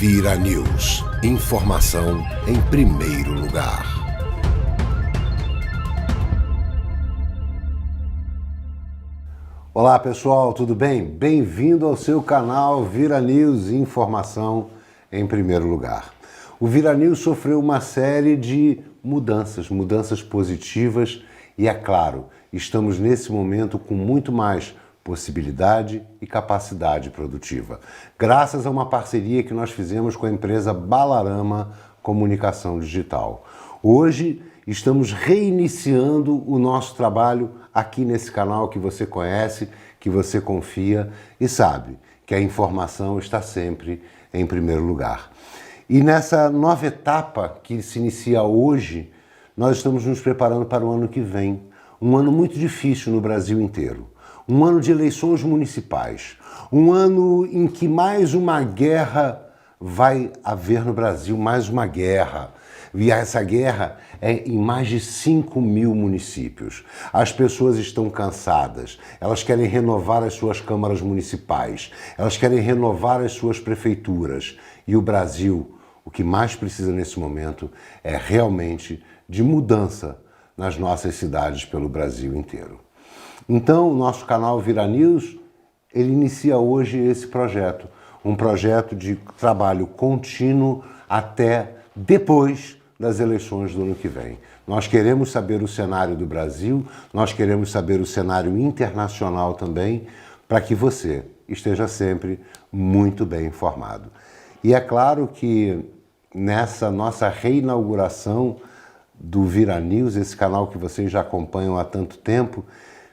Vira News. Informação em primeiro lugar. Olá pessoal, tudo bem? Bem-vindo ao seu canal Vira News, informação em primeiro lugar. O Vira News sofreu uma série de mudanças positivas e, é claro, estamos nesse momento com muito mais possibilidade e capacidade produtiva, graças a uma parceria que nós fizemos com a empresa Balarama Comunicação Digital. Hoje estamos reiniciando o nosso trabalho aqui nesse canal que você conhece, que você confia e sabe que a informação está sempre em primeiro lugar. E nessa nova etapa que se inicia hoje, nós estamos nos preparando para o ano que vem, um ano muito difícil no Brasil inteiro. Um ano de eleições municipais, um ano em que mais uma guerra vai haver no Brasil, mais uma guerra. E essa guerra é em mais de 5.000 municípios. As pessoas estão cansadas, elas querem renovar as suas câmaras municipais, elas querem renovar as suas prefeituras. E o Brasil, o que mais precisa nesse momento é realmente de mudança nas nossas cidades pelo Brasil inteiro. Então, o nosso canal Vira News, ele inicia hoje esse projeto, um projeto de trabalho contínuo até depois das eleições do ano que vem. Nós queremos saber o cenário do Brasil, nós queremos saber o cenário internacional também, para que você esteja sempre muito bem informado. E é claro que nessa nossa reinauguração do Vira News, esse canal que vocês já acompanham há tanto tempo,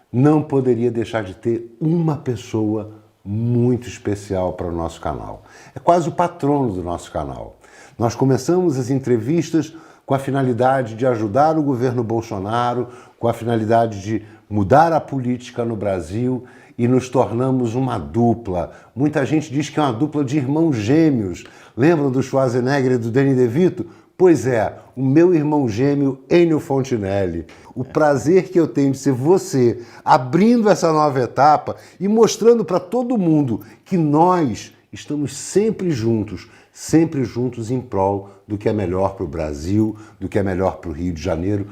não poderia deixar de ter uma pessoa muito especial para o nosso canal. É quase o patrono do nosso canal. Nós começamos as entrevistas com a finalidade de ajudar o governo Bolsonaro, com a finalidade de mudar a política no Brasil e nos tornamos uma dupla. Muita gente diz que é uma dupla de irmãos gêmeos. Lembram do Schwarzenegger e do Danny DeVito? Pois é, o meu irmão gêmeo, Ennio Fontinelli. O prazer que eu tenho de ser você, abrindo essa nova etapa e mostrando para todo mundo que nós estamos sempre juntos em prol do que é melhor para o Brasil, do que é melhor para o Rio de Janeiro.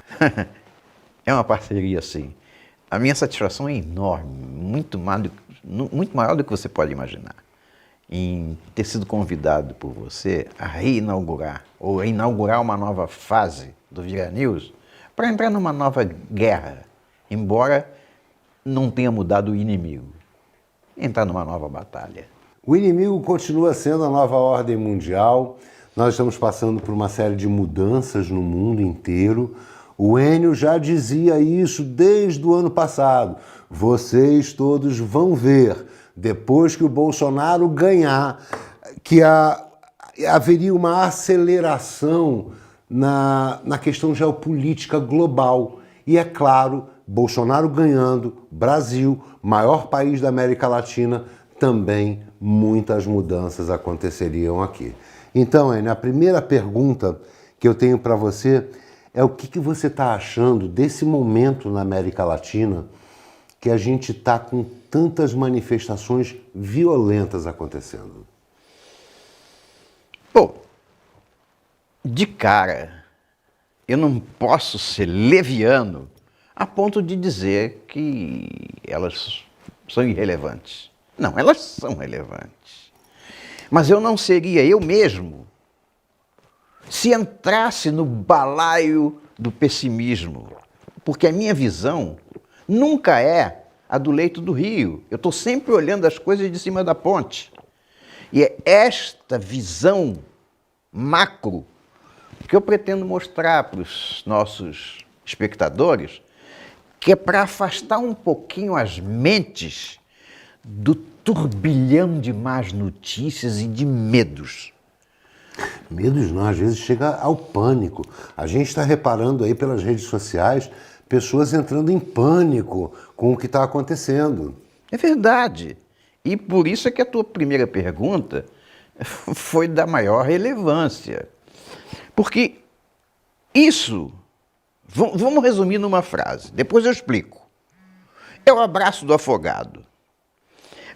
É uma parceria, sim. A minha satisfação é enorme, muito maior do que você pode imaginar, em ter sido convidado por você a reinaugurar ou a inaugurar uma nova fase do Vira News para entrar numa nova guerra, embora não tenha mudado o inimigo, entrar numa nova batalha. O inimigo continua sendo a nova ordem mundial. Nós estamos passando por uma série de mudanças no mundo inteiro. O Ennio já dizia isso desde o ano passado. Vocês todos vão ver, depois que o Bolsonaro ganhar, que haveria uma aceleração na questão geopolítica global. E é claro, Bolsonaro ganhando, Brasil, maior país da América Latina, também muitas mudanças aconteceriam aqui. Então, Ennio, a primeira pergunta que eu tenho para você é o que você está achando desse momento na América Latina que a gente está com tantas manifestações violentas acontecendo? Bom, de cara, eu não posso ser leviano a ponto de dizer que elas são irrelevantes. Não, elas são relevantes. Mas eu não seria eu mesmo se entrasse no balaio do pessimismo, porque a minha visão nunca é a do leito do rio. Eu estou sempre olhando as coisas de cima da ponte. E é esta visão macro que eu pretendo mostrar para os nossos espectadores, que é para afastar um pouquinho as mentes do turbilhão de más notícias e de medos. Medos não, às vezes chega ao pânico. A gente está reparando aí pelas redes sociais pessoas entrando em pânico com o que está acontecendo. É verdade. E por isso é que a tua primeira pergunta foi da maior relevância. Porque isso, vamos resumir numa frase, depois eu explico. É o abraço do afogado.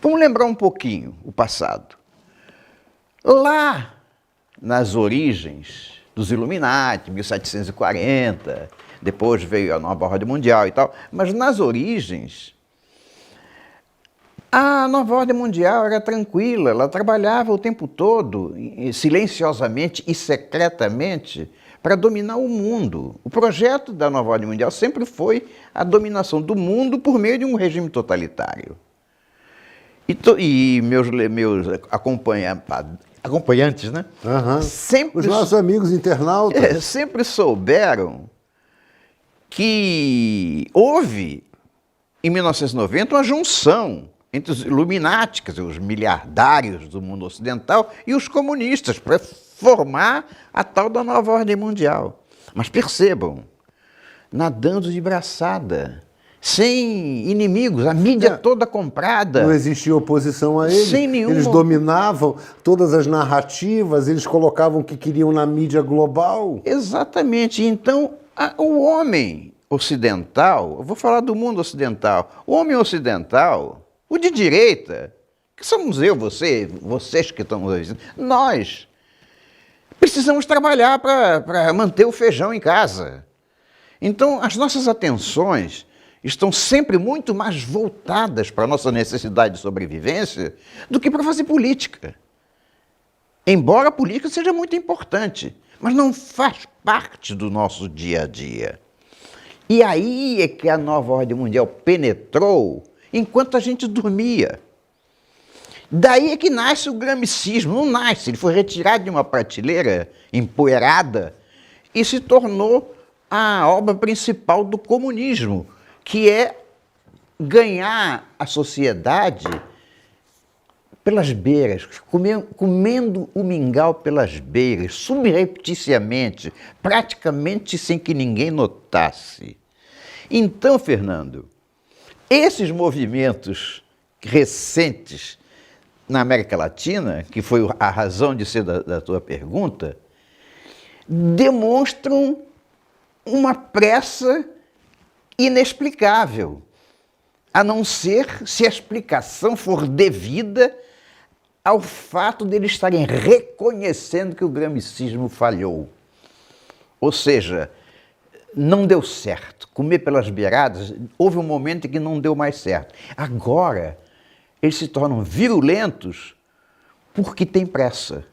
Vamos lembrar um pouquinho o passado. Lá nas origens dos Illuminati, 1740, depois veio a nova ordem mundial e tal, mas nas origens, a nova ordem mundial era tranquila, ela trabalhava o tempo todo, silenciosamente e secretamente, para dominar o mundo. O projeto da nova ordem mundial sempre foi a dominação do mundo por meio de um regime totalitário. E meus acompanhantes, né? Os nossos amigos internautas. Sempre souberam que houve, em 1990, uma junção entre os Illuminati, quer dizer, os miliardários do mundo ocidental, e os comunistas, para formar a tal da nova ordem mundial. Mas percebam, nadando de braçada, sem inimigos, a mídia toda comprada. Não existia oposição a eles. Sem nenhuma... Eles dominavam todas as narrativas, eles colocavam o que queriam na mídia global. Exatamente. Então, o homem ocidental, eu vou falar do mundo ocidental, o homem ocidental, o de direita, que somos eu, vocês que estão ouvindo, nós precisamos trabalhar para manter o feijão em casa. Então, as nossas atenções estão sempre muito mais voltadas para a nossa necessidade de sobrevivência do que para fazer política. Embora a política seja muito importante, mas não faz parte do nosso dia a dia. E aí é que a nova ordem mundial penetrou enquanto a gente dormia. Daí é que nasce o gramicismo. Não nasce, ele foi retirado de uma prateleira empoeirada e se tornou a obra principal do comunismo, que é ganhar a sociedade pelas beiras, comendo o mingau pelas beiras, subrepticiamente, praticamente sem que ninguém notasse. Então, Fernando, esses movimentos recentes na América Latina, que foi a razão de ser da tua pergunta, demonstram uma pressa inexplicável, a não ser se a explicação for devida ao fato de eles estarem reconhecendo que o gramicismo falhou. Ou seja, não deu certo. Comer pelas beiradas, houve um momento em que não deu mais certo. Agora, eles se tornam virulentos porque tem pressa.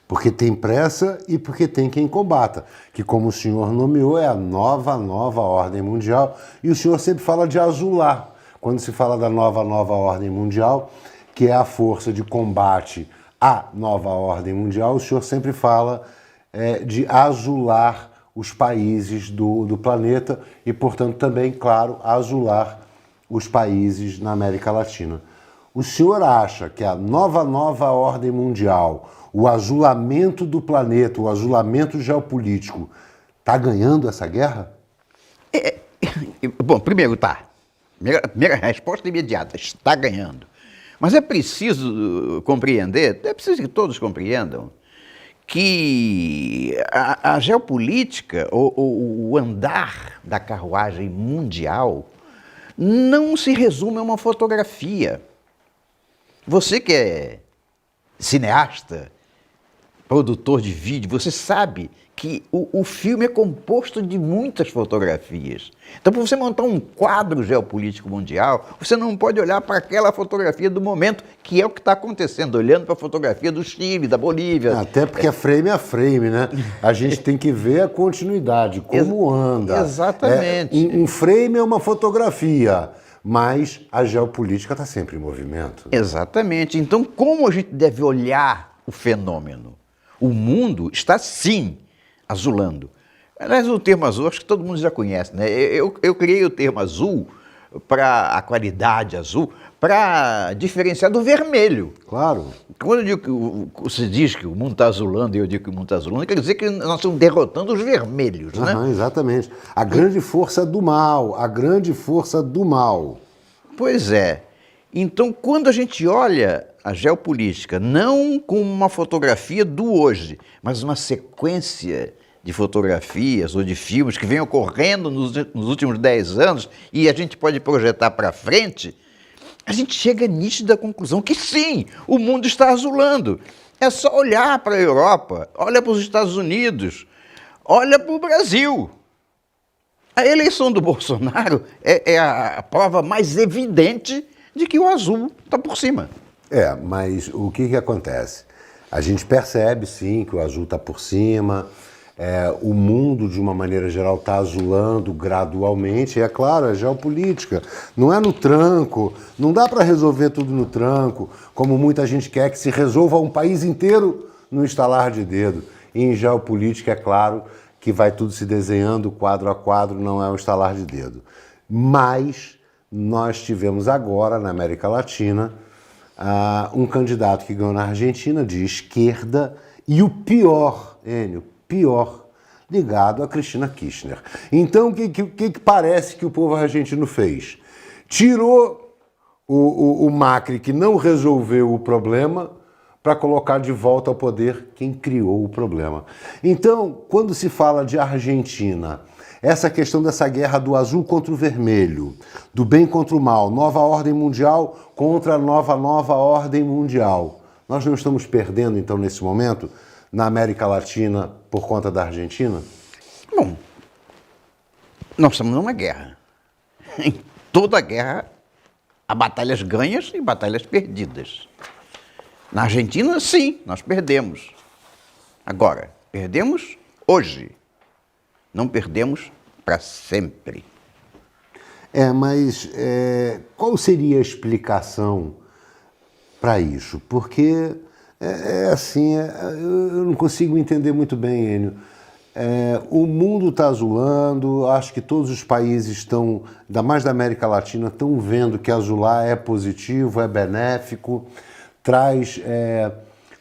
Porque tem pressa e porque tem quem combata, que, como o senhor nomeou, é a nova ordem mundial. E o senhor sempre fala de azular. Quando se fala da nova ordem mundial, que é a força de combate à nova ordem mundial, o senhor sempre fala de azular os países do planeta e, portanto, também, claro, azular os países na América Latina. O senhor acha que a nova ordem mundial, o azulamento do planeta, o azulamento geopolítico, está ganhando essa guerra? Bom, primeiro tá. Primeira resposta imediata, está ganhando. Mas é preciso compreender, é preciso que todos compreendam, que a geopolítica, o andar da carruagem mundial, não se resume a uma fotografia. Você que é cineasta, produtor de vídeo, você sabe que o filme é composto de muitas fotografias. Então, para você montar um quadro geopolítico mundial, você não pode olhar para aquela fotografia do momento, que é o que está acontecendo, olhando para a fotografia do Chile, da Bolívia. Até porque é frame a frame, né? A gente tem que ver a continuidade, como anda. Exatamente. Um frame é uma fotografia, mas a geopolítica está sempre em movimento. Exatamente. Então, como a gente deve olhar o fenômeno? O mundo está, sim, azulando. Aliás, o termo azul, acho que todo mundo já conhece, né? Eu criei o termo azul para a qualidade azul, para diferenciar do vermelho. Claro. Quando eu digo que você diz que o mundo está azulando e eu digo que o mundo está azulando, quer dizer que nós estamos derrotando os vermelhos, né? Exatamente. A grande força do mal, a grande força do mal. Pois é. Então, quando a gente olha a geopolítica, não como uma fotografia do hoje, mas uma sequência de fotografias ou de filmes que vem ocorrendo nos últimos 10 anos e a gente pode projetar para frente, a gente chega à nítida conclusão que sim, o mundo está azulando. É só olhar para a Europa, olha para os Estados Unidos, olha para o Brasil. A eleição do Bolsonaro é a prova mais evidente de que o azul está por cima. Mas o que acontece? A gente percebe, sim, que o azul está por cima, o mundo, de uma maneira geral, está azulando gradualmente, e é claro, é geopolítica, não é no tranco, não dá para resolver tudo no tranco, como muita gente quer que se resolva um país inteiro no estalar de dedo. E em geopolítica, é claro, que vai tudo se desenhando quadro a quadro, não é um estalar de dedo. Mas nós tivemos agora, na América Latina, um candidato que ganhou na Argentina, de esquerda, e o pior, Enio, ligado a Cristina Kirchner. Então, o que parece que o povo argentino fez? Tirou o Macri, que não resolveu o problema, para colocar de volta ao poder quem criou o problema. Então, quando se fala de Argentina, essa questão dessa guerra do azul contra o vermelho, do bem contra o mal, nova ordem mundial contra a nova ordem mundial, nós não estamos perdendo, então, nesse momento, na América Latina, por conta da Argentina? Bom, nós estamos numa guerra. Em toda guerra, há batalhas ganhas e batalhas perdidas. Na Argentina, sim, nós perdemos. Agora, perdemos hoje. Não perdemos para sempre. Mas qual seria a explicação para isso? Porque eu não consigo entender muito bem, Enio. O mundo está azulando, acho que todos os países estão, ainda mais da América Latina, estão vendo que azular é positivo, é benéfico, traz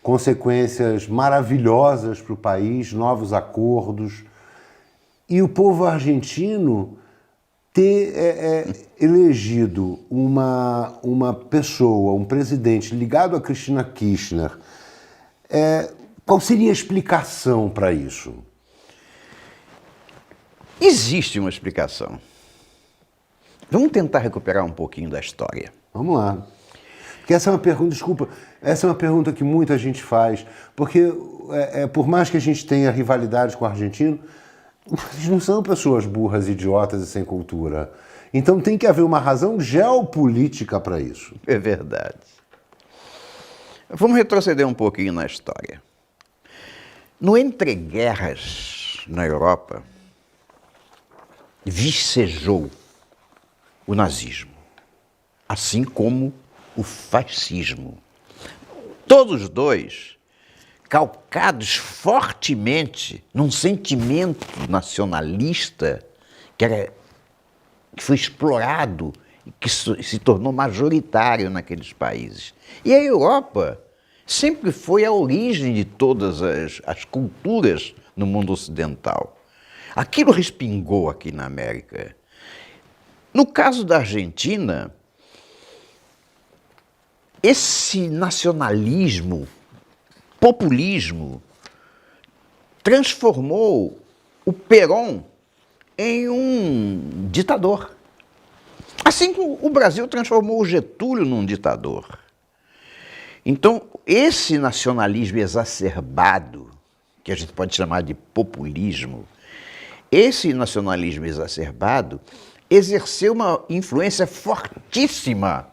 consequências maravilhosas para o país, novos acordos. E o povo argentino ter elegido uma pessoa, um presidente ligado a Cristina Kirchner, qual seria a explicação para isso? Existe uma explicação. Vamos tentar recuperar um pouquinho da história. Vamos lá. Porque essa é uma pergunta, desculpa, essa é uma pergunta que muita gente faz, porque por mais que a gente tenha rivalidades com o argentino, eles não são pessoas burras, idiotas e sem cultura. Então tem que haver uma razão geopolítica para isso. É verdade. Vamos retroceder um pouquinho na história. No entreguerras na Europa, vicejou o nazismo, assim como o fascismo. Todos dois calcados fortemente num sentimento nacionalista que foi explorado e que se tornou majoritário naqueles países. E a Europa sempre foi a origem de todas as culturas no mundo ocidental. Aquilo respingou aqui na América. No caso da Argentina, esse nacionalismo, populismo, transformou o Perón em um ditador. Assim como o Brasil transformou o Getúlio num ditador. Então, esse nacionalismo exacerbado, que a gente pode chamar de populismo, esse nacionalismo exacerbado exerceu uma influência fortíssima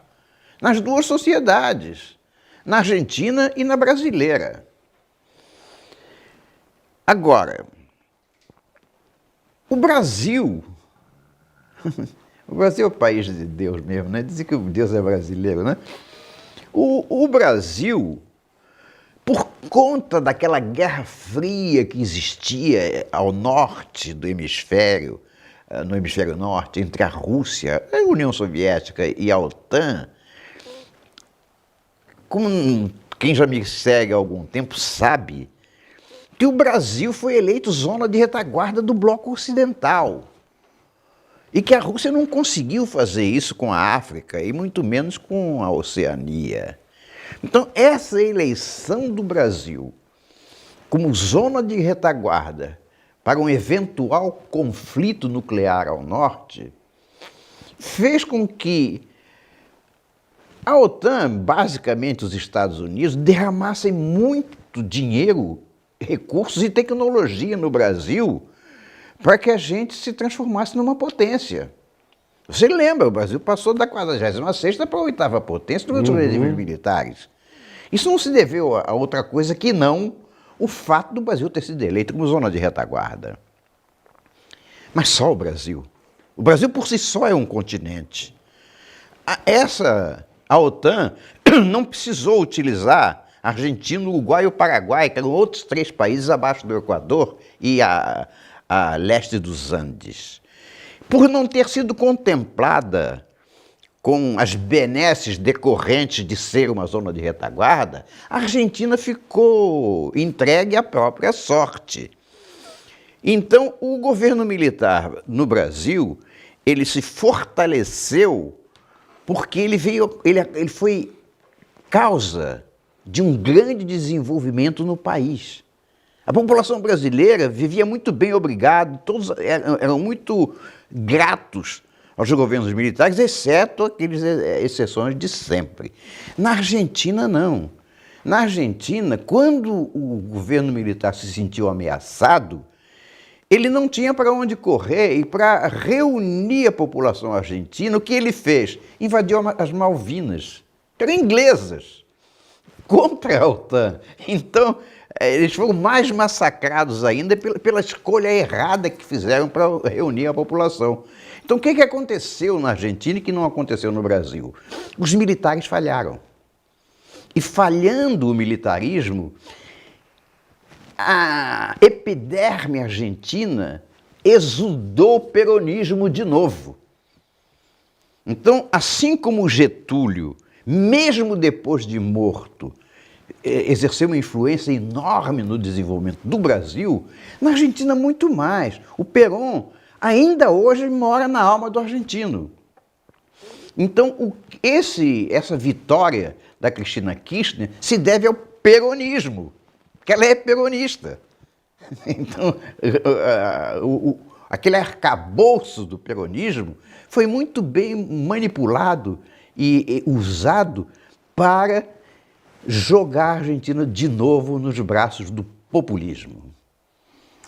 nas duas sociedades, na Argentina e na brasileira. Agora, o Brasil é o país de Deus mesmo, né? Dizem que Deus é brasileiro, né? O Brasil, por conta daquela guerra fria que existia ao norte do hemisfério, no hemisfério norte, entre a Rússia, a União Soviética e a OTAN, como quem já me segue há algum tempo sabe, que o Brasil foi eleito zona de retaguarda do bloco ocidental. E que a Rússia não conseguiu fazer isso com a África, e muito menos com a Oceania. Então, essa eleição do Brasil como zona de retaguarda para um eventual conflito nuclear ao norte fez com que a OTAN, basicamente os Estados Unidos, derramassem muito dinheiro, recursos e tecnologia no Brasil para que a gente se transformasse numa potência. Você lembra, o Brasil passou da 46ª para a 8ª potência durante os regimes militares. Isso não se deveu a outra coisa que não o fato do Brasil ter sido eleito como zona de retaguarda. Mas só o Brasil. O Brasil por si só é um continente. A OTAN não precisou utilizar Argentina, Uruguai e o Paraguai, que eram outros 3 países abaixo do Equador e a leste dos Andes. Por não ter sido contemplada com as benesses decorrentes de ser uma zona de retaguarda, a Argentina ficou entregue à própria sorte. Então, o governo militar no Brasil, ele se fortaleceu porque ele foi causa de um grande desenvolvimento no país. A população brasileira vivia muito bem, obrigado, todos eram muito gratos aos governos militares, exceto aquelas exceções de sempre. Na Argentina, não. Na Argentina, quando o governo militar se sentiu ameaçado, ele não tinha para onde correr e para reunir a população argentina, o que ele fez? Invadiu as Malvinas, que eram inglesas, contra a OTAN. Então, eles foram mais massacrados ainda pela escolha errada que fizeram para reunir a população. Então, o que aconteceu na Argentina e que não aconteceu no Brasil? Os militares falharam. E falhando o militarismo, a epiderme argentina exudou peronismo de novo. Então, assim como Getúlio, mesmo depois de morto, exerceu uma influência enorme no desenvolvimento do Brasil, na Argentina muito mais. O Perón ainda hoje mora na alma do argentino. Então, essa vitória da Cristina Kirchner se deve ao peronismo, que ela é peronista. Então, aquele arcabouço do peronismo foi muito bem manipulado e usado para jogar a Argentina de novo nos braços do populismo.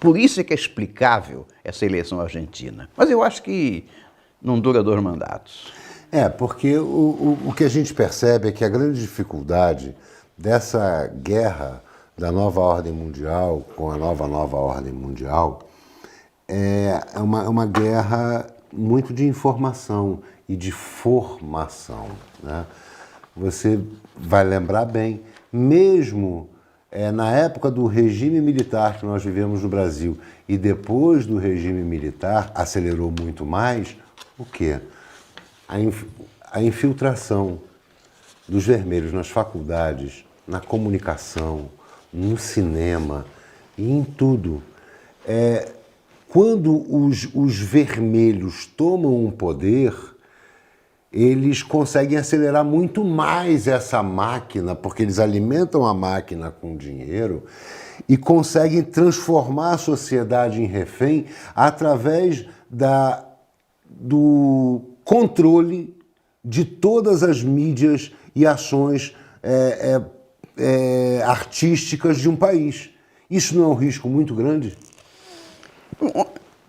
Por isso é que é explicável essa eleição argentina. Mas eu acho que não dura 2 mandatos. Porque o que a gente percebe é que a grande dificuldade dessa guerra da nova ordem mundial com a nova ordem mundial é uma guerra muito de informação e de formação, né? Você vai lembrar bem, mesmo na época do regime militar que nós vivemos no Brasil e depois do regime militar, acelerou muito mais o quê? A infiltração dos vermelhos nas faculdades, na comunicação, no cinema e em tudo. Quando os vermelhos tomam um poder, eles conseguem acelerar muito mais essa máquina, porque eles alimentam a máquina com dinheiro e conseguem transformar a sociedade em refém através do controle de todas as mídias e ações artísticas de um país. Isso não é um risco muito grande?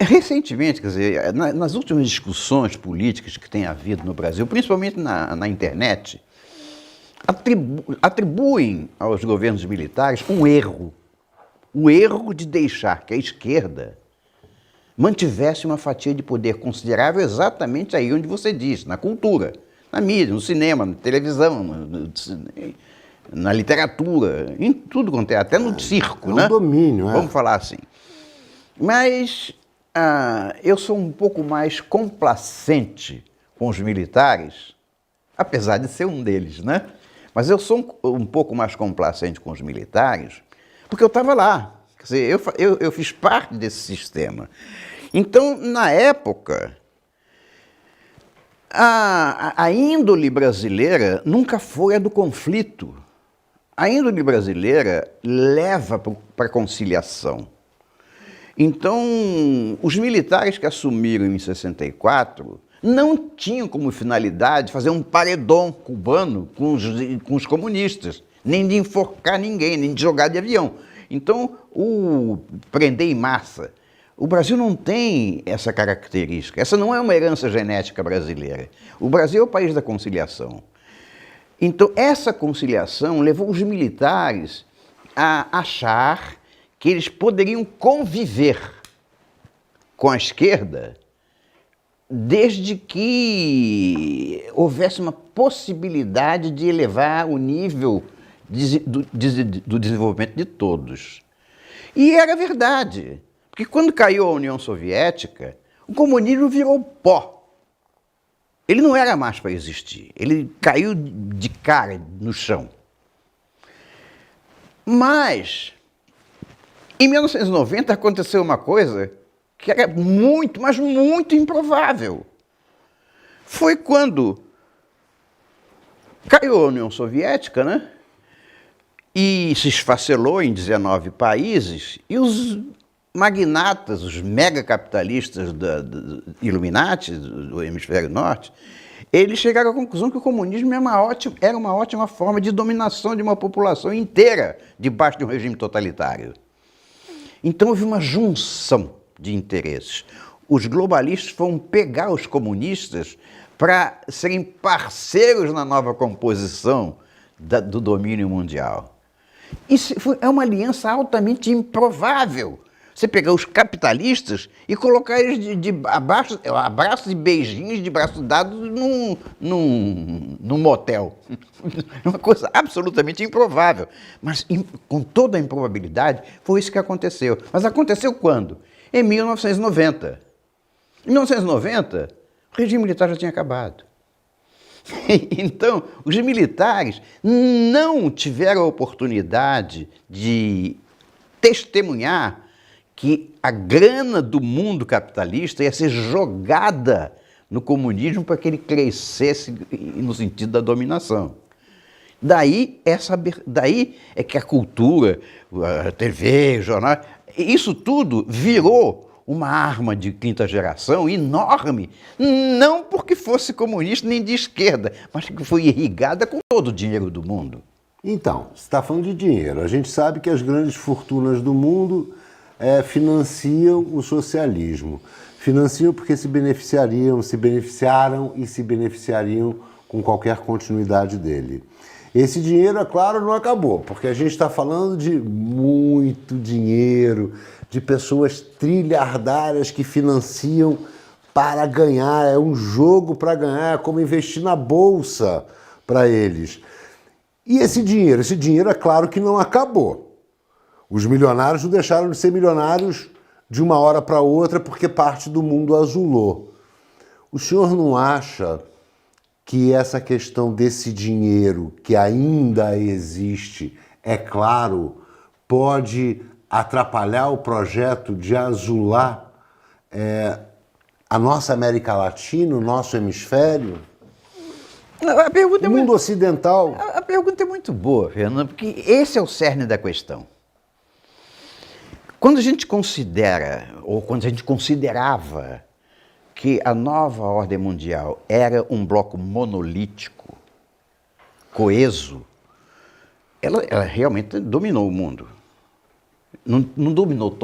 Recentemente, quer dizer, nas últimas discussões políticas que tem havido no Brasil, principalmente na internet, atribuem aos governos militares um erro. O erro de deixar que a esquerda mantivesse uma fatia de poder considerável exatamente aí onde você diz, na cultura, na mídia, no cinema, na televisão, na literatura, em tudo quanto é, até no circo, né? Domínio, Vamos falar assim. Mas eu sou um pouco mais complacente com os militares, apesar de ser um deles, né? Mas eu sou um pouco mais complacente com os militares, porque eu estava lá. Quer dizer, eu fiz parte desse sistema. Então, na época, a índole brasileira nunca foi a do conflito. A índole brasileira leva para a conciliação. Então, os militares que assumiram em 64 não tinham como finalidade fazer um paredão cubano com os comunistas, nem de enforcar ninguém, nem de jogar de avião. Então, o prender em massa. O Brasil não tem essa característica. Essa não é uma herança genética brasileira. O Brasil é o país da conciliação. Então, essa conciliação levou os militares a achar que eles poderiam conviver com a esquerda desde que houvesse uma possibilidade de elevar o nível do desenvolvimento de todos. E era verdade, porque quando caiu a União Soviética, o comunismo virou pó. Ele não era mais para existir, ele caiu de cara no chão. Mas, em 1990 aconteceu uma coisa que era muito, mas muito improvável. Foi quando caiu a União Soviética, né? E se esfacelou em 19 países, e os magnatas, os megacapitalistas do Illuminati, do hemisfério norte, eles chegaram à conclusão que o comunismo era uma ótima forma de dominação de uma população inteira debaixo de um regime totalitário. Então houve uma junção de interesses. Os globalistas foram pegar os comunistas para serem parceiros na nova composição do domínio mundial. Isso é uma aliança altamente improvável. Você pegar os capitalistas e colocar eles de abraços e beijinhos de braços dados num motel. É uma coisa absolutamente improvável. Mas, com toda a improbabilidade, foi isso que aconteceu. Mas aconteceu quando? Em 1990. Em 1990, o regime militar já tinha acabado. Então, os militares não tiveram a oportunidade de testemunhar que a grana do mundo capitalista ia ser jogada no comunismo para que ele crescesse no sentido da dominação. Daí é que a cultura, a TV, o jornal, isso tudo virou uma arma de quinta geração enorme, não porque fosse comunista nem de esquerda, mas que foi irrigada com todo o dinheiro do mundo. Então, você está falando de dinheiro. A gente sabe que as grandes fortunas do mundo financiam o socialismo. Financiam porque se beneficiaram e se beneficiariam com qualquer continuidade dele. Esse dinheiro, é claro, não acabou, porque a gente está falando de muito dinheiro, de pessoas trilhardárias que financiam para ganhar, é um jogo para ganhar, é como investir na bolsa para eles. E esse dinheiro é claro que não acabou. Os milionários não deixaram de ser milionários de uma hora para outra porque parte do mundo azulou. O senhor não acha que essa questão desse dinheiro que ainda existe, é claro, pode atrapalhar o projeto de azular a nossa América Latina, o nosso hemisfério? A pergunta o mundo ocidental? A pergunta é muito boa, Fernando, porque esse é o cerne da questão. Quando a gente considera, ou quando a gente considerava que a nova ordem mundial era um bloco monolítico, coeso, ela realmente dominou o mundo. Não dominou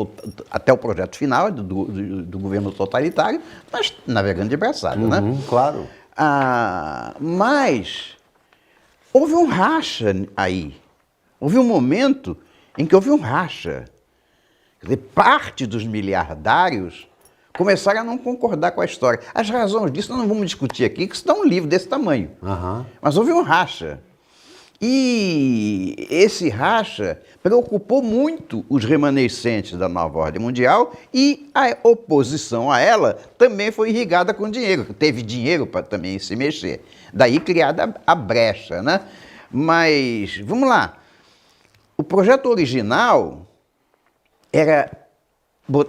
até o projeto final do governo totalitário, mas navegando de braçada, né? Claro. Mas houve um racha aí. Houve um momento em que houve um racha. Quer dizer, parte dos miliardários começaram a não concordar com a história. As razões disso nós não vamos discutir aqui, que isso dá um livro desse tamanho. Mas houve um racha. E esse racha preocupou muito os remanescentes da nova ordem mundial e a oposição a ela também foi irrigada com dinheiro. Teve dinheiro para também se mexer. Daí criada a brecha, né? Mas, vamos lá. O projeto original era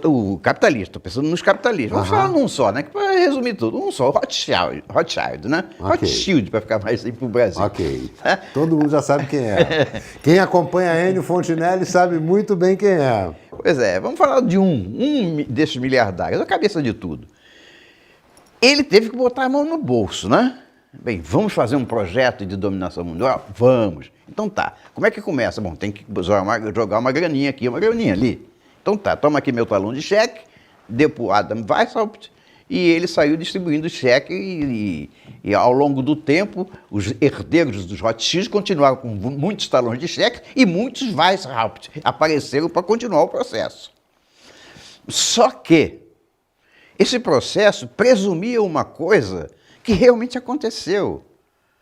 o capitalista, estou pensando nos capitalistas. Vamos falar num só, né? Para resumir tudo, um só, Rothschild, né? Rothschild, para ficar mais simples para o Brasil. Ok. Todo mundo já sabe quem é. Quem acompanha Enio Fontinelli sabe muito bem quem é. Pois é, vamos falar de um desses miliardários, a cabeça de tudo. ele teve que botar a mão no bolso, né? Bem, vamos fazer um projeto de dominação mundial? Vamos. Então tá. Como é que começa? Bom, tem que jogar uma graninha aqui, uma graninha ali. Então tá, toma aqui meu talão de cheque, deu pro Adam Weishaupt, e ele saiu distribuindo cheque e ao longo do tempo, os herdeiros dos Rothschild continuaram com muitos talões de cheque e muitos Weishaupt apareceram para continuar o processo. Só que esse processo presumia uma coisa que realmente aconteceu.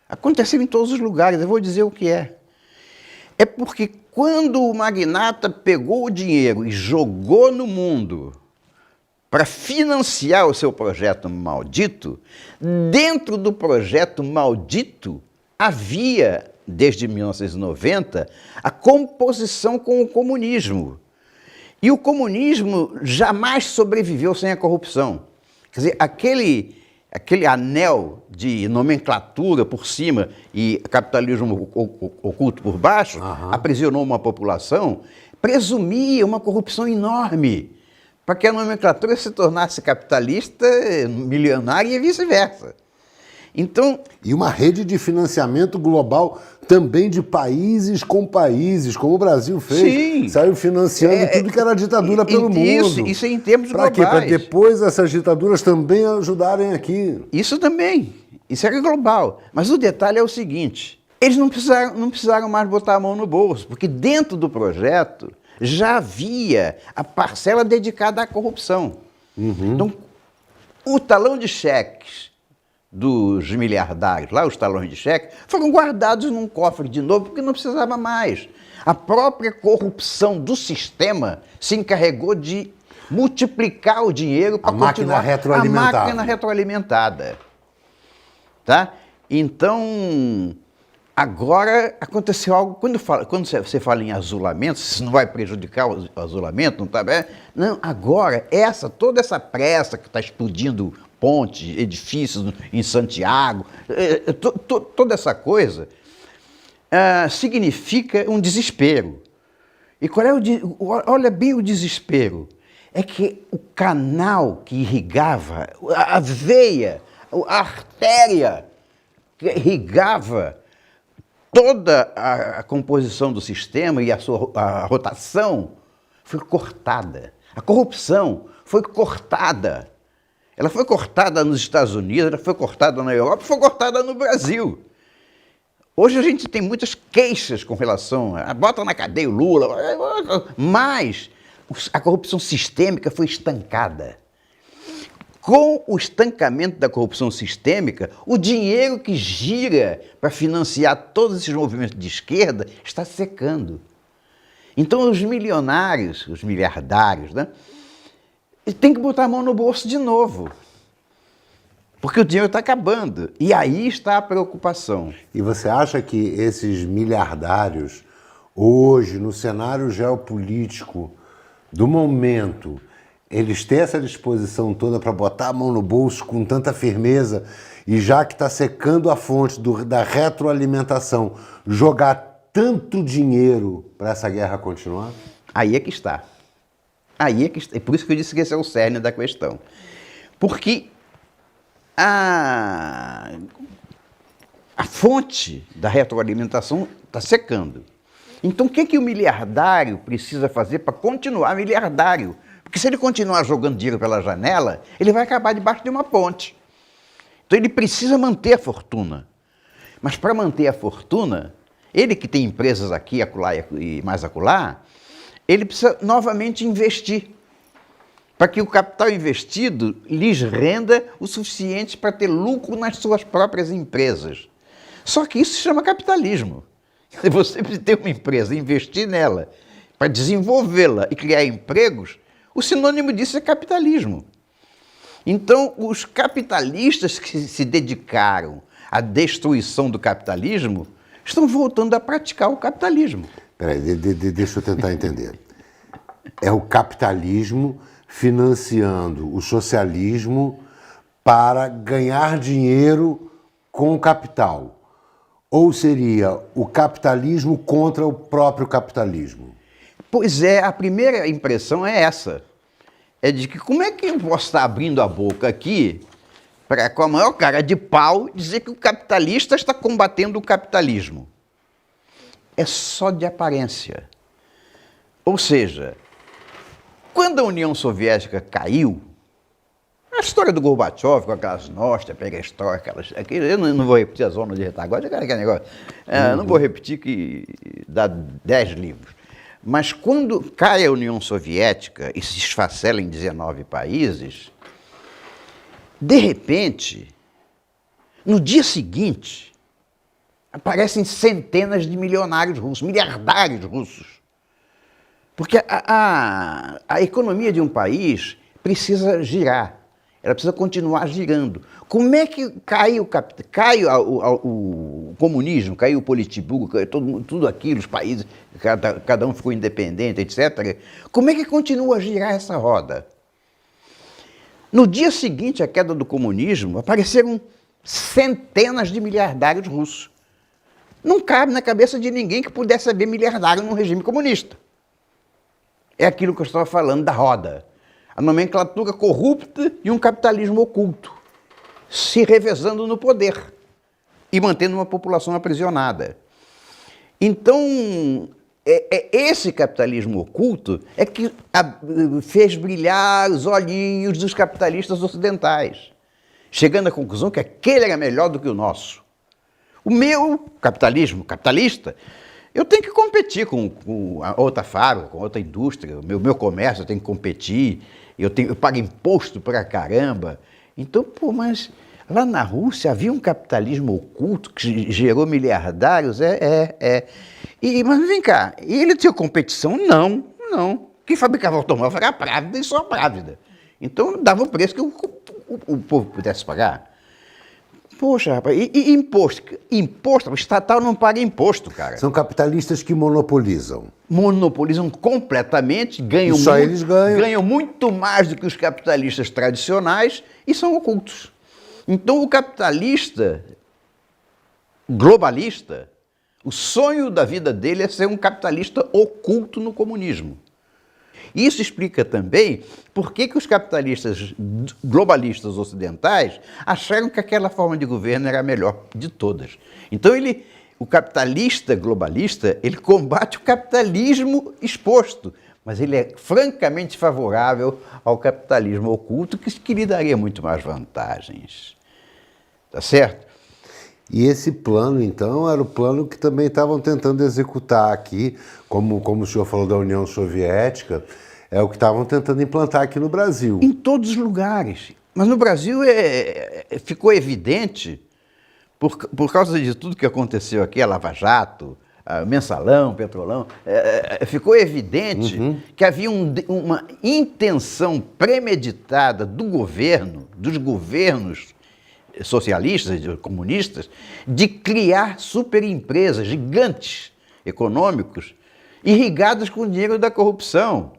Aconteceu em todos os lugares, eu vou dizer o que é. É porque quando o magnata pegou o dinheiro e jogou no mundo para financiar o seu projeto maldito, dentro do projeto maldito havia, desde 1990, a composição com o comunismo. E o comunismo jamais sobreviveu sem a corrupção. Quer dizer, aquele anel de nomenclatura por cima e capitalismo oculto por baixo, aprisionou uma população, presumia uma corrupção enorme, para que a nomenclatura se tornasse capitalista, milionária e vice-versa. Então, e uma rede de financiamento global também de países com países, como o Brasil fez. Sim. Saiu financiando tudo que era ditadura pelo mundo. Isso em termos globais. Para quê? Para depois essas ditaduras também ajudarem aqui. Isso também. Isso era global. Mas o detalhe é o seguinte, eles não precisaram mais botar a mão no bolso, porque dentro do projeto já havia a parcela dedicada à corrupção. Então, o talão de cheques dos miliardários, lá os talões de cheque, foram guardados num cofre de novo, porque não precisava mais. A própria corrupção do sistema se encarregou de multiplicar o dinheiro para continuar a máquina retroalimentada. Tá? Então, agora aconteceu algo, quando você fala em azulamento, isso não vai prejudicar o azulamento, não está bem? Não, agora, toda essa pressa que está explodindo pontes, edifícios em Santiago, toda essa coisa significa um desespero. E qual é olha bem o desespero. É que o canal que irrigava, a veia, a artéria que irrigava toda a composição do sistema e a rotação foi cortada. A corrupção foi cortada. Ela foi cortada nos Estados Unidos, ela foi cortada na Europa, foi cortada no Brasil. Hoje a gente tem muitas queixas com relação a bota na cadeia o Lula, mas a corrupção sistêmica foi estancada. Com o estancamento da corrupção sistêmica, o dinheiro que gira para financiar todos esses movimentos de esquerda está secando. Então os milionários, os miliardários, né, têm que botar a mão no bolso de novo, porque o dinheiro está acabando. E aí está a preocupação. E você acha que esses miliardários, hoje, no cenário geopolítico do momento, eles têm essa disposição toda para botar a mão no bolso com tanta firmeza e, já que está secando a fonte da retroalimentação, jogar tanto dinheiro para essa guerra continuar? Aí é que está. Aí é que está. É por isso que eu disse que esse é o cerne da questão. Porque a fonte da retroalimentação está secando. Então, o que o miliardário precisa fazer para continuar miliardário? Porque se ele continuar jogando dinheiro pela janela, ele vai acabar debaixo de uma ponte. Então, ele precisa manter a fortuna. Mas para manter a fortuna, ele que tem empresas aqui, acolá e mais acolá, ele precisa novamente investir, para que o capital investido lhes renda o suficiente para ter lucro nas suas próprias empresas. Só que isso se chama capitalismo. Se você ter uma empresa, investir nela, para desenvolvê-la e criar empregos, o sinônimo disso é capitalismo. Então, os capitalistas que se dedicaram à destruição do capitalismo estão voltando a praticar o capitalismo. Peraí, deixa eu tentar entender. É o capitalismo financiando o socialismo para ganhar dinheiro com o capital. Ou seria o capitalismo contra o próprio capitalismo? Pois é, a primeira impressão é essa. É de que como é que eu posso estar abrindo a boca aqui para, com a maior cara de pau, dizer que o capitalista está combatendo o capitalismo. É só de aparência. Ou seja, quando a União Soviética caiu, a história do Gorbachev, com aquelas nostras, perestroika, eu não vou repetir a zona de retaguarda, aquele negócio. Não vou repetir que dá 10 livros. Mas quando cai a União Soviética e se esfacela em 19 países, de repente, no dia seguinte, aparecem centenas de milionários russos, miliardários russos. Porque a economia de um país precisa girar, ela precisa continuar girando. Como é que cai o comunismo, caiu o Politburo, caiu tudo aquilo, os países, cada um ficou independente, etc. Como é que continua a girar essa roda? No dia seguinte à queda do comunismo, apareceram centenas de miliardários russos. Não cabe na cabeça de ninguém que pudesse haver miliardário num regime comunista. É aquilo que eu estava falando da roda. A nomenclatura corrupta e um capitalismo oculto, se revezando no poder e mantendo uma população aprisionada. Então, esse capitalismo oculto é que fez brilhar os olhinhos dos capitalistas ocidentais, chegando à conclusão que aquele era melhor do que o nosso. O meu capitalismo, capitalista, eu tenho que competir com a outra fábrica, com outra indústria, o meu comércio eu tenho que competir, eu pago imposto pra caramba. Então, mas lá na Rússia havia um capitalismo oculto que gerou miliardários, mas vem cá, e ele tinha competição? Não. Quem fabricava automóvel era a Právida e só a Právida. Então dava o preço que o povo pudesse pagar. Poxa, rapaz, e imposto? Imposto, o estatal não paga imposto, cara. São capitalistas que monopolizam. Monopolizam completamente, eles ganham. Ganham muito mais do que os capitalistas tradicionais e são ocultos. Então o capitalista globalista, o sonho da vida dele é ser um capitalista oculto no comunismo. Isso explica também por que os capitalistas globalistas ocidentais acharam que aquela forma de governo era a melhor de todas. Então o capitalista globalista, ele combate o capitalismo exposto, mas ele é francamente favorável ao capitalismo oculto, que lhe daria muito mais vantagens. Tá certo? E esse plano, então, era o plano que também estavam tentando executar aqui, como o senhor falou da União Soviética, é o que estavam tentando implantar aqui no Brasil. Em todos os lugares. Mas no Brasil ficou evidente, por causa de tudo que aconteceu aqui, a Lava Jato, a Mensalão, Petrolão, ficou evidente que havia uma intenção premeditada do governo, dos governos socialistas e comunistas, de criar superempresas gigantes econômicos irrigadas com o dinheiro da corrupção.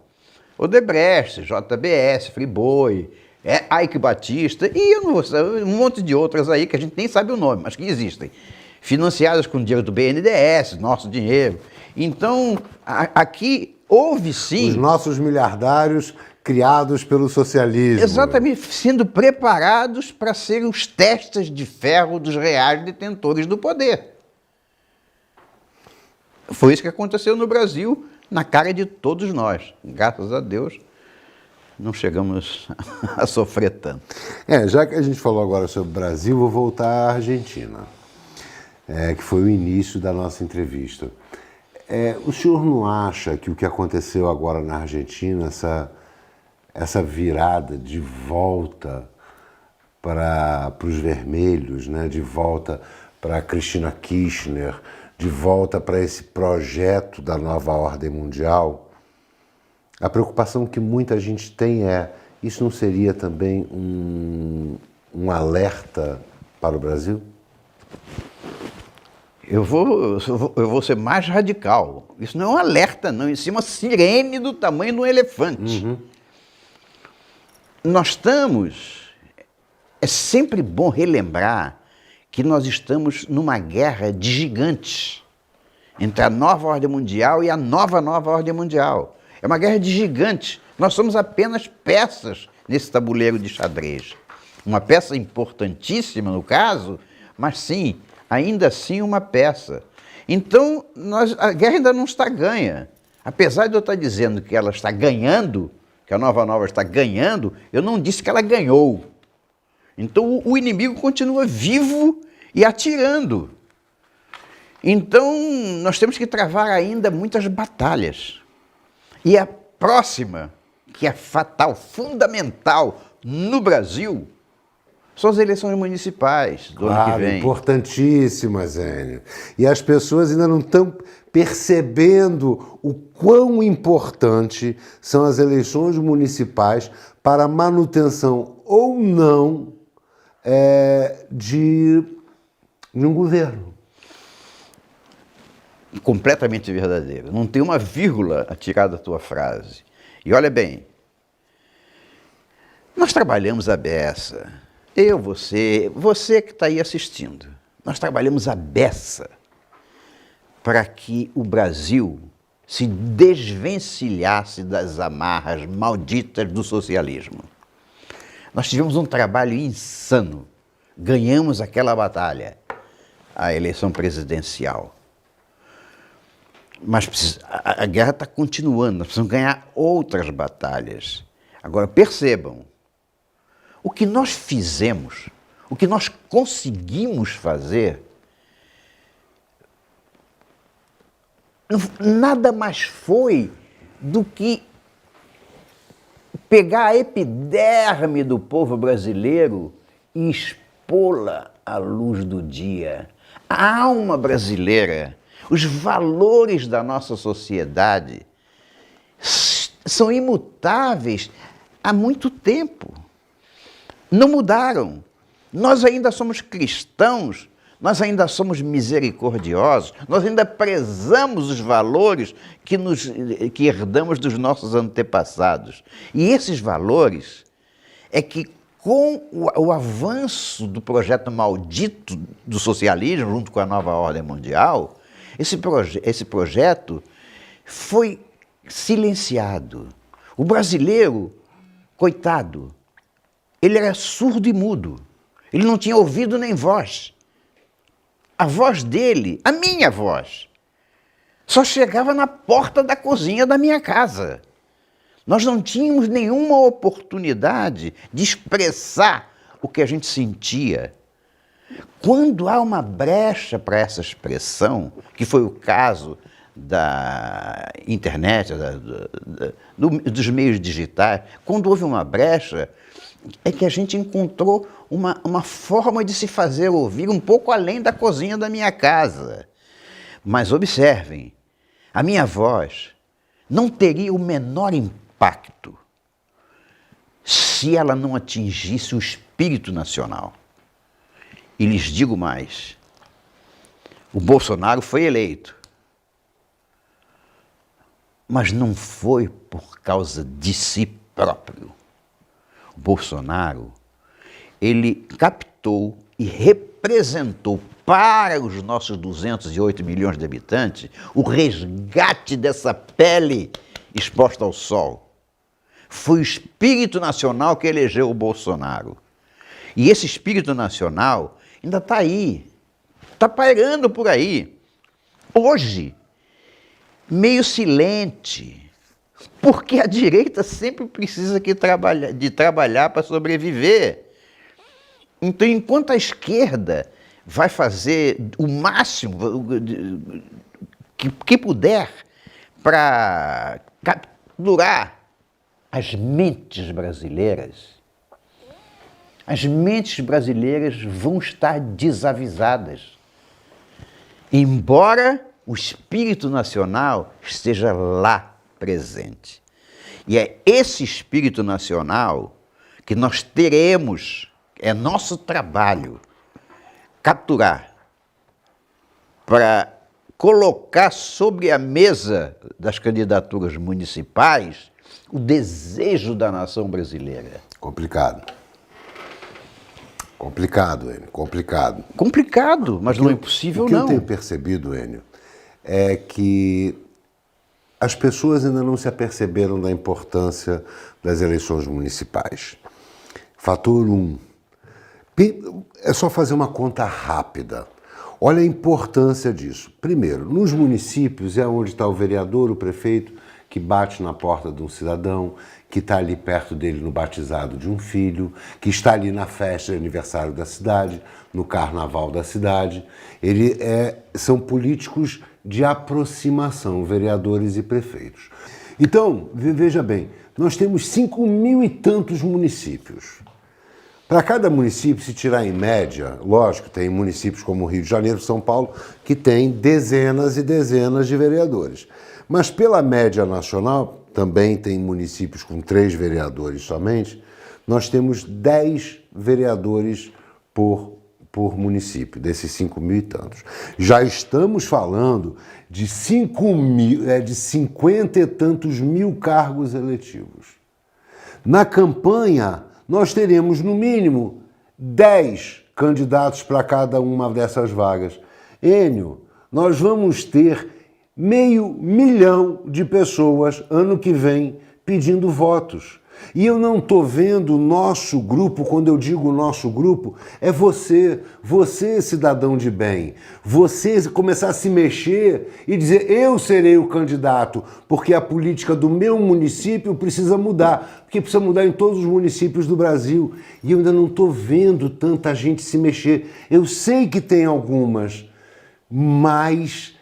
Odebrecht, JBS, Friboi, Eike Batista e eu não vou saber, um monte de outras aí que a gente nem sabe o nome, mas que existem. Financiadas com o dinheiro do BNDES, nosso dinheiro. Então, aqui houve sim... Os nossos miliardários criados pelo socialismo. Exatamente, sendo preparados para serem os testas de ferro dos reais detentores do poder. Foi isso que aconteceu no Brasil, na cara de todos nós. Graças a Deus, não chegamos a sofrer tanto. Já que a gente falou agora sobre o Brasil, vou voltar à Argentina, que foi o início da nossa entrevista. O senhor não acha que o que aconteceu agora na Argentina, essa virada de volta para os vermelhos, né? De volta para Cristina Kirchner, de volta para esse projeto da nova ordem mundial, a preocupação que muita gente tem isso não seria também um alerta para o Brasil? Eu vou ser mais radical. Isso não é um alerta, não. Isso é uma sirene do tamanho de um elefante. Nós estamos... É sempre bom relembrar que nós estamos numa guerra de gigantes entre a nova ordem mundial e a nova ordem mundial. É uma guerra de gigantes. Nós somos apenas peças nesse tabuleiro de xadrez. uma peça importantíssima no caso, mas sim, ainda assim uma peça. Então, a guerra ainda não está ganha. Apesar de eu estar dizendo que ela está ganhando, que a Nova Nova está ganhando, eu não disse que ela ganhou. Então, o inimigo continua vivo e atirando. Então, nós temos que travar ainda muitas batalhas. E a próxima, que é fatal, fundamental no Brasil, são as eleições municipais do ano que vem. Importantíssimas, Enio. E as pessoas ainda não estão percebendo o quão importante são as eleições municipais para a manutenção ou não de um governo. Completamente verdadeiro. Não tem uma vírgula a tirar da tua frase. E olha bem, nós trabalhamos a beça. Eu, você que está aí assistindo. Nós trabalhamos a beça para que o Brasil se desvencilhasse das amarras malditas do socialismo. Nós tivemos um trabalho insano. Ganhamos aquela batalha, a eleição presidencial. Mas a guerra está continuando, nós precisamos ganhar outras batalhas. Agora, percebam, o que nós fizemos, o que nós conseguimos fazer, nada mais foi do que pegar a epiderme do povo brasileiro e expô-la à luz do dia. A alma brasileira, os valores da nossa sociedade são imutáveis há muito tempo. Não mudaram. Nós ainda somos cristãos, nós ainda somos misericordiosos, nós ainda prezamos os valores que herdamos dos nossos antepassados. E esses valores é que, com o avanço do projeto maldito do socialismo, junto com a nova ordem mundial, esse projeto foi silenciado. O brasileiro, coitado, ele era surdo e mudo. Ele não tinha ouvido nem voz. A voz dele, a minha voz, só chegava na porta da cozinha da minha casa. Nós não tínhamos nenhuma oportunidade de expressar o que a gente sentia. Quando há uma brecha para essa expressão, que foi o caso da internet, dos meios digitais, quando houve uma brecha, é que a gente encontrou uma forma de se fazer ouvir um pouco além da cozinha da minha casa. Mas observem, a minha voz não teria o menor impacto se ela não atingisse o espírito nacional. E lhes digo mais, o Bolsonaro foi eleito, mas não foi por causa de si próprio. O Bolsonaro, ele captou e representou para os nossos 208 milhões de habitantes o resgate dessa pele exposta ao sol. Foi o espírito nacional que elegeu o Bolsonaro. E esse espírito nacional ainda está aí, está pairando por aí. Hoje, meio silente, porque a direita sempre precisa de trabalhar para sobreviver. Então, enquanto a esquerda vai fazer o máximo que puder para capturar as mentes brasileiras vão estar desavisadas. Embora o espírito nacional esteja lá presente. E é esse espírito nacional que nós teremos, é nosso trabalho, capturar para colocar sobre a mesa das candidaturas municipais o desejo da nação brasileira. Complicado. Complicado, Enio, complicado. Complicado, mas não é impossível, não. O que eu tenho percebido, Enio, é que as pessoas ainda não se aperceberam da importância das eleições municipais. Fator 1, É só fazer uma conta rápida. Olha a importância disso. Primeiro, nos municípios é onde está o vereador, o prefeito, que bate na porta de um cidadão, que está ali perto dele no batizado de um filho, que está ali na festa de aniversário da cidade, no carnaval da cidade. São políticos de aproximação, vereadores e prefeitos. Então, veja bem, nós temos 5.000 e tantos municípios. Para cada município, se tirar em média, lógico, tem municípios como o Rio de Janeiro, São Paulo, que tem dezenas e dezenas de vereadores. Mas pela média nacional, também tem municípios com 3 vereadores somente, nós temos 10 vereadores por município, desses 5.000 e tantos. Já estamos falando de 50 e tantos mil cargos eletivos. Na campanha, nós teremos, no mínimo, 10 candidatos para cada uma dessas vagas. Enio, nós vamos ter 500 mil de pessoas ano que vem pedindo votos. E eu não estou vendo o nosso grupo, quando eu digo nosso grupo, é você cidadão de bem, você começar a se mexer e dizer eu serei o candidato, porque a política do meu município precisa mudar, porque precisa mudar em todos os municípios do Brasil. E eu ainda não estou vendo tanta gente se mexer. Eu sei que tem algumas, mas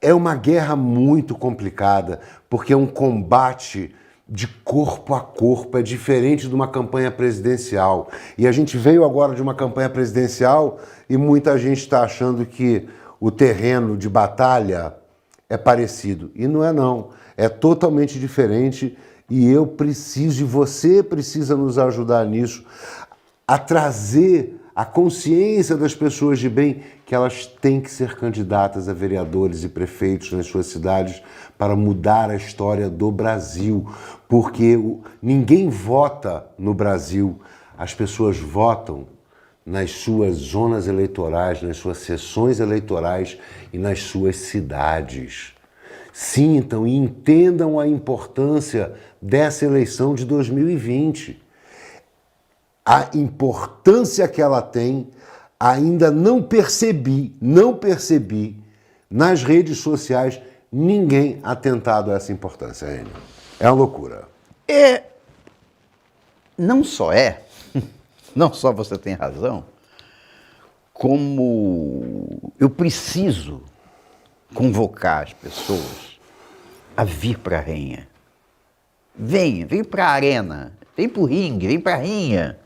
é uma guerra muito complicada, porque é um combate de corpo a corpo, é diferente de uma campanha presidencial. E a gente veio agora de uma campanha presidencial e muita gente está achando que o terreno de batalha é parecido. E não é não, é totalmente diferente e eu preciso, e você precisa nos ajudar nisso, a trazer a consciência das pessoas de bem que elas têm que ser candidatas a vereadores e prefeitos nas suas cidades para mudar a história do Brasil, porque ninguém vota no Brasil, as pessoas votam nas suas zonas eleitorais, nas suas sessões eleitorais e nas suas cidades. Sintam e entendam a importância dessa eleição de 2020. A importância que ela tem, ainda não percebi nas redes sociais ninguém atentado a essa importância, Enio. É uma loucura. Não só não só você tem razão, como eu preciso convocar as pessoas a vir para a Renha. Vem para a arena, vem para o ringue, vem para a rinha.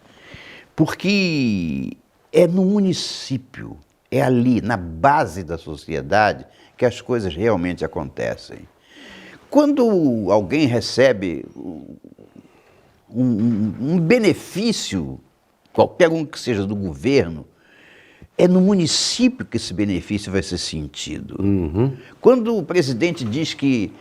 Porque é no município, é ali, na base da sociedade, que as coisas realmente acontecem. Quando alguém recebe um benefício, qualquer um que seja do governo, é no município que esse benefício vai ser sentido. Uhum. Quando o presidente diz que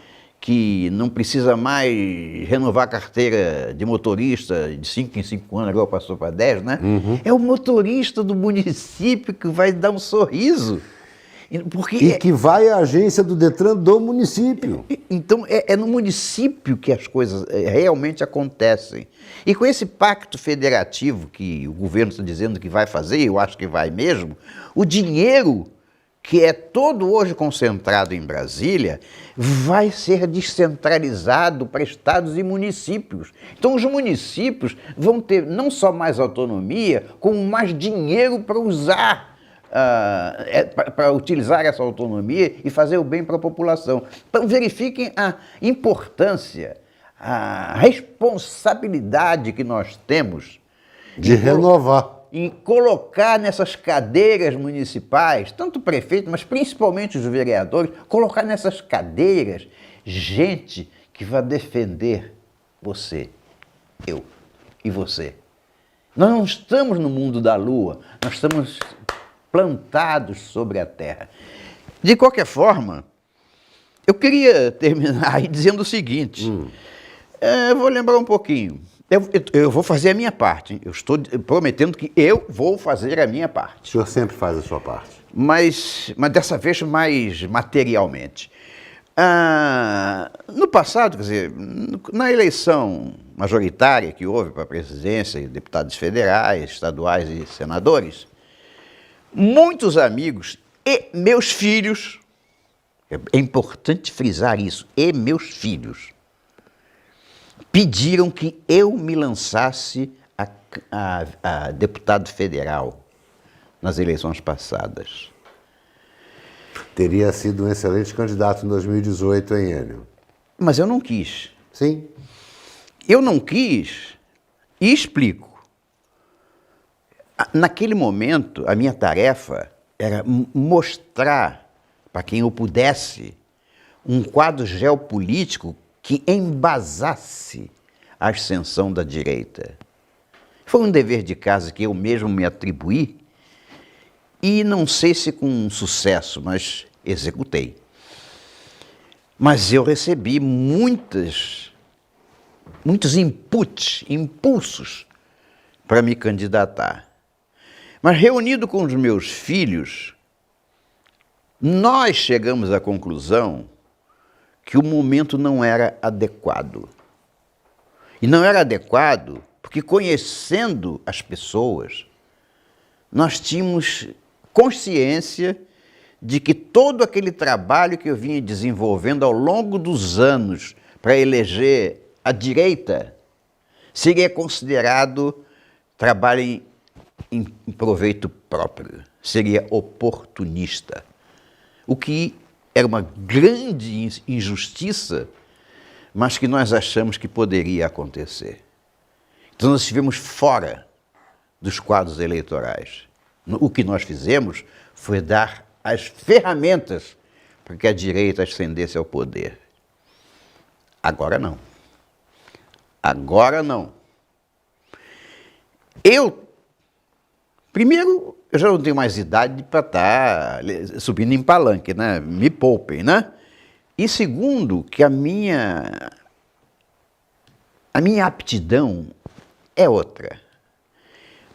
não precisa mais renovar a carteira de motorista de 5 em 5 anos, agora passou para 10, né? Uhum. É o motorista do município que vai dar um sorriso. E que vai à agência do Detran do município. Então, é no município que as coisas realmente acontecem. E com esse pacto federativo que o governo está dizendo que vai fazer, eu acho que vai mesmo, o dinheiro que é todo hoje concentrado em Brasília, vai ser descentralizado para estados e municípios. Então os municípios vão ter não só mais autonomia, como mais dinheiro para usar, para utilizar essa autonomia e fazer o bem para a população. Então verifiquem a importância, a responsabilidade que nós temos de renovar. Em colocar nessas cadeiras municipais, tanto o prefeito, mas principalmente os vereadores, colocar nessas cadeiras gente que vai defender você, eu e você. Nós não estamos no mundo da lua, nós estamos plantados sobre a terra. De qualquer forma, eu queria terminar aí dizendo o seguinte, eu vou lembrar um pouquinho. Eu vou fazer a minha parte. Eu estou prometendo que eu vou fazer a minha parte. O senhor sempre faz a sua parte. Mas dessa vez mais materialmente. No passado, quer dizer, na eleição majoritária que houve para a presidência, deputados federais, estaduais e senadores, muitos amigos e meus filhos, é importante frisar isso, e meus filhos, pediram que eu me lançasse a deputado federal nas eleições passadas. Teria sido um excelente candidato em 2018, hein, Enio? Mas eu não quis. Sim. Eu não quis e explico. Naquele momento, a minha tarefa era mostrar para quem eu pudesse um quadro geopolítico que embasasse a ascensão da direita. Foi um dever de casa que eu mesmo me atribuí e não sei se com sucesso, mas executei. Mas eu recebi muitos impulsos para me candidatar. Mas reunido com os meus filhos, nós chegamos à conclusão que o momento não era adequado. E não era adequado porque, conhecendo as pessoas, nós tínhamos consciência de que todo aquele trabalho que eu vinha desenvolvendo ao longo dos anos para eleger a direita seria considerado trabalho em proveito próprio, seria oportunista, o que era uma grande injustiça, mas que nós achamos que poderia acontecer. Então nós estivemos fora dos quadros eleitorais. O que nós fizemos foi dar as ferramentas para que a direita ascendesse ao poder. Agora não. Agora não. Primeiro, eu já não tenho mais idade para estar subindo em palanque, né? Me poupem, né? E segundo, que a minha aptidão é outra.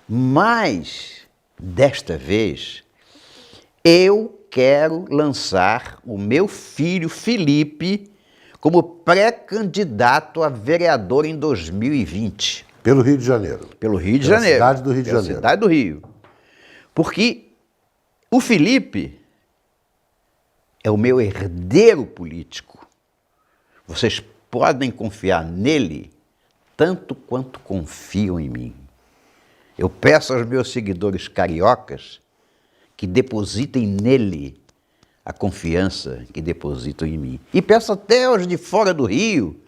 Mas, desta vez, eu quero lançar o meu filho Felipe como pré-candidato a vereador em 2020. Pelo Rio de Janeiro. Pelo Rio de Janeiro. Cidade do Rio de Janeiro. Cidade do Rio. Porque o Felipe é o meu herdeiro político. Vocês podem confiar nele tanto quanto confiam em mim. Eu peço aos meus seguidores cariocas que depositem nele a confiança que depositam em mim. E peço até aos de fora do Rio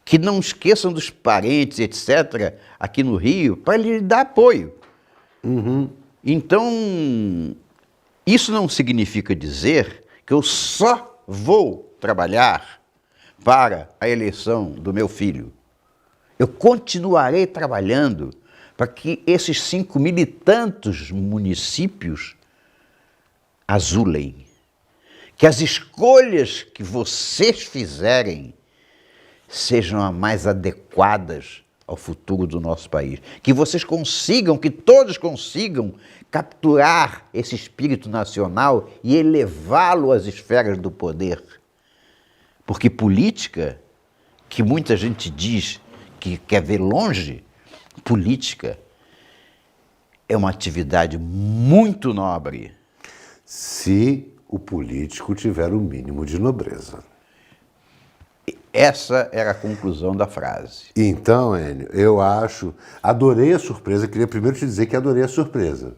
que não esqueçam dos parentes, etc., aqui no Rio, para lhe dar apoio. Então, isso não significa dizer que eu só vou trabalhar para a eleição do meu filho. Eu continuarei trabalhando para que esses 5.000 e tantos municípios azulem. Que as escolhas que vocês fizerem sejam as mais adequadas ao futuro do nosso país. Que vocês consigam, que todos consigam capturar esse espírito nacional e elevá-lo às esferas do poder. Porque política, que muita gente diz que quer ver longe, política é uma atividade muito nobre. Se o político tiver o mínimo de nobreza. Essa era a conclusão da frase. Então, Enio, eu adorei a surpresa, queria primeiro te dizer que adorei a surpresa.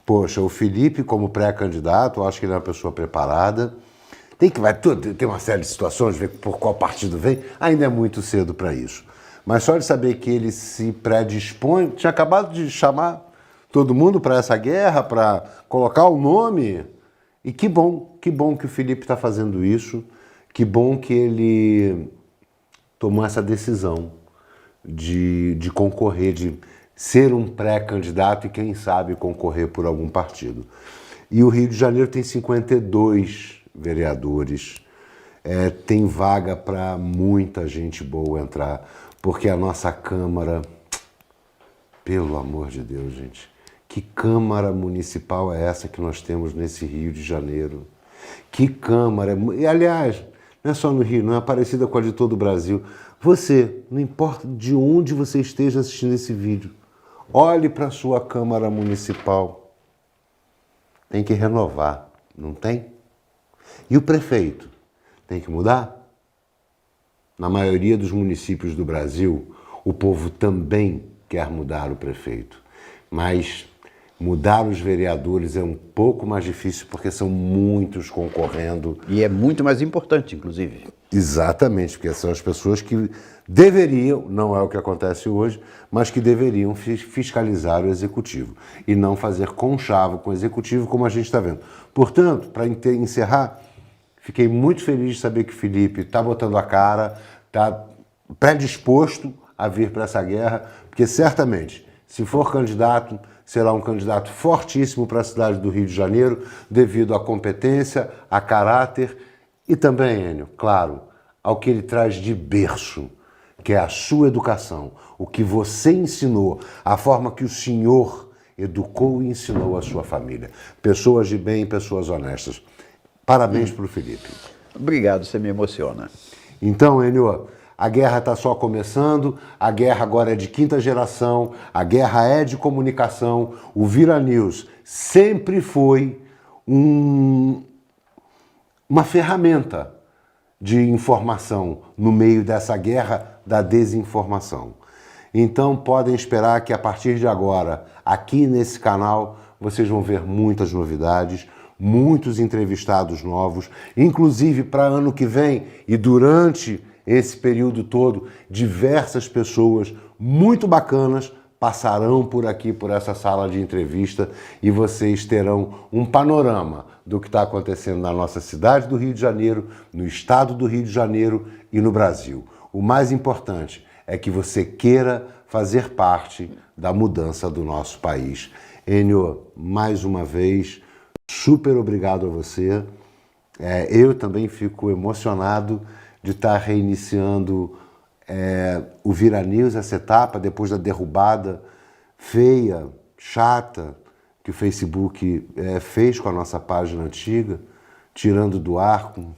Poxa, o Felipe como pré-candidato, eu acho que ele é uma pessoa preparada, tem uma série de situações, ver por qual partido vem, ainda é muito cedo para isso. Mas só de saber que ele se predispõe, tinha acabado de chamar todo mundo para essa guerra, para colocar o nome, e que bom que o Felipe está fazendo isso, que bom que ele tomou essa decisão de concorrer, de ser um pré-candidato e, quem sabe, concorrer por algum partido. E o Rio de Janeiro tem 52 vereadores, tem vaga para muita gente boa entrar, porque a nossa Câmara, pelo amor de Deus, gente, que Câmara Municipal é essa que nós temos nesse Rio de Janeiro? Que Câmara... E, aliás, não é só no Rio, não é parecida com a de todo o Brasil. Você, não importa de onde você esteja assistindo esse vídeo, olhe para a sua Câmara Municipal. Tem que renovar, não tem? E o prefeito? Tem que mudar? Na maioria dos municípios do Brasil, o povo também quer mudar o prefeito. Mas mudar os vereadores é um pouco mais difícil porque são muitos concorrendo. E é muito mais importante, inclusive. Exatamente, porque são as pessoas que deveriam, não é o que acontece hoje, mas que deveriam fiscalizar o executivo e não fazer conchavo com o executivo, como a gente está vendo. Portanto, para encerrar, fiquei muito feliz de saber que o Felipe está botando a cara, está predisposto a vir para essa guerra, porque certamente, se for candidato, será um candidato fortíssimo para a cidade do Rio de Janeiro, devido à competência, a caráter e também, Enio, claro, ao que ele traz de berço, que é a sua educação, o que você ensinou, a forma que o senhor educou e ensinou a sua família. Pessoas de bem, pessoas honestas. Parabéns para o Felipe. Obrigado, você me emociona. Então, Enio, a guerra está só começando, a guerra agora é de quinta geração, a guerra é de comunicação, o Vira News sempre foi uma ferramenta de informação no meio dessa guerra da desinformação. Então podem esperar que a partir de agora, aqui nesse canal, vocês vão ver muitas novidades, muitos entrevistados novos, inclusive para ano que vem e durante esse período todo, diversas pessoas muito bacanas passarão por aqui, por essa sala de entrevista e vocês terão um panorama do que está acontecendo na nossa cidade do Rio de Janeiro, no estado do Rio de Janeiro e no Brasil. O mais importante é que você queira fazer parte da mudança do nosso país. Enio, mais uma vez, super obrigado a você. Eu também fico emocionado de estar reiniciando o Vira News, essa etapa, depois da derrubada feia, chata, que o Facebook fez com a nossa página antiga, tirando do ar com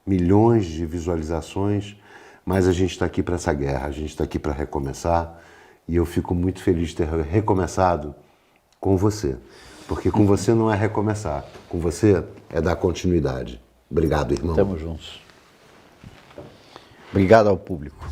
milhões de visualizações, mas a gente está aqui para essa guerra, a gente está aqui para recomeçar, e eu fico muito feliz de ter recomeçado com você, porque com você não é recomeçar, com você é dar continuidade. Obrigado, irmão. Estamos juntos. Obrigado ao público.